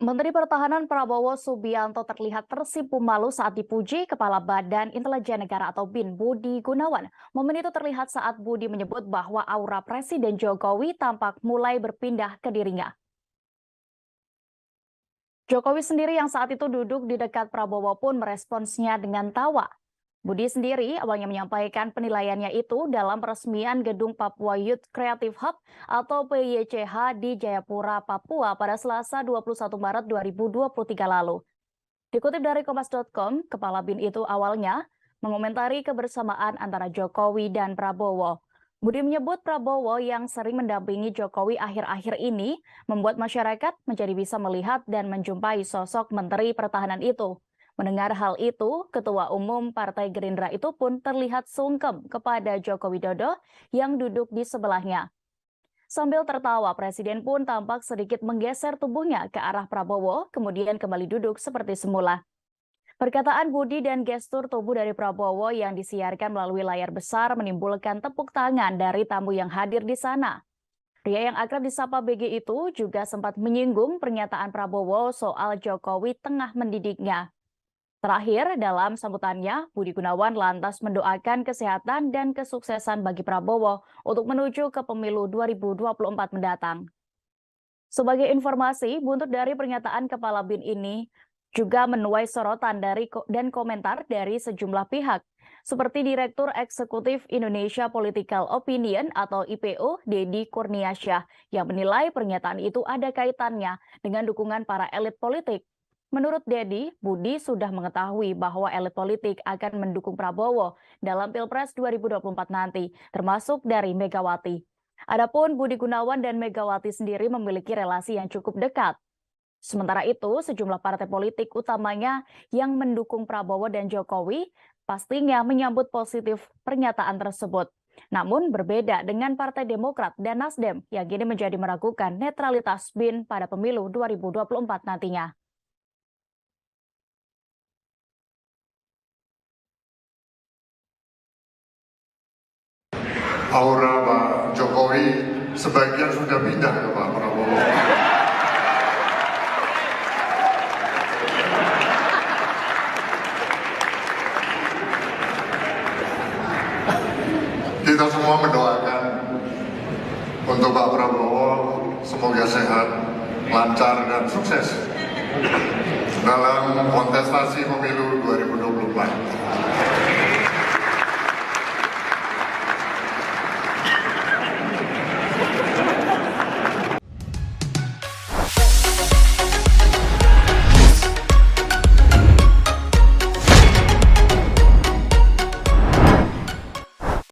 Menteri Pertahanan Prabowo Subianto terlihat tersipu malu saat dipuji Kepala Badan Intelijen Negara atau BIN Budi Gunawan. Momen itu terlihat saat Budi menyebut bahwa aura Presiden Jokowi tampak mulai berpindah ke dirinya. Jokowi sendiri yang saat itu duduk di dekat Prabowo pun meresponsnya dengan tawa. Budi sendiri awalnya menyampaikan penilaiannya itu dalam peresmian Gedung Papua Youth Creative Hub atau PYCH di Jayapura, Papua pada Selasa 21 Maret 2023 lalu. Dikutip dari Kompas.com, Kepala BIN itu awalnya mengomentari kebersamaan antara Jokowi dan Prabowo. Budi menyebut Prabowo yang sering mendampingi Jokowi akhir-akhir ini membuat masyarakat menjadi bisa melihat dan menjumpai sosok Menteri Pertahanan itu. Mendengar hal itu, Ketua Umum Partai Gerindra itu pun terlihat sungkem kepada Joko Widodo yang duduk di sebelahnya. Sambil tertawa, Presiden pun tampak sedikit menggeser tubuhnya ke arah Prabowo, kemudian kembali duduk seperti semula. Perkataan Budi dan gestur tubuh dari Prabowo yang disiarkan melalui layar besar menimbulkan tepuk tangan dari tamu yang hadir di sana. Pria yang akrab disapa BG itu juga sempat menyinggung pernyataan Prabowo soal Jokowi tengah mendidiknya. Terakhir, dalam sambutannya, Budi Gunawan lantas mendoakan kesehatan dan kesuksesan bagi Prabowo untuk menuju ke pemilu 2024 mendatang. Sebagai informasi, buntut dari pernyataan Kepala BIN ini juga menuai sorotan dan komentar dari sejumlah pihak, seperti Direktur Eksekutif Indonesia Political Opinion atau IPO, Dedi Kurniasyah, yang menilai pernyataan itu ada kaitannya dengan dukungan para elit politik. Menurut Dedi, Budi sudah mengetahui bahwa elit politik akan mendukung Prabowo dalam Pilpres 2024 nanti, termasuk dari Megawati. Adapun Budi Gunawan dan Megawati sendiri memiliki relasi yang cukup dekat. Sementara itu, sejumlah partai politik utamanya yang mendukung Prabowo dan Jokowi pastinya menyambut positif pernyataan tersebut. Namun berbeda dengan Partai Demokrat dan Nasdem yang kini menjadi meragukan netralitas BIN pada pemilu 2024 nantinya. Aura Pak Jokowi sebagian sudah pindah ke Pak Prabowo. Kita semua mendoakan untuk Pak Prabowo semoga sehat, lancar dan sukses dalam kontestasi pemilu 2024.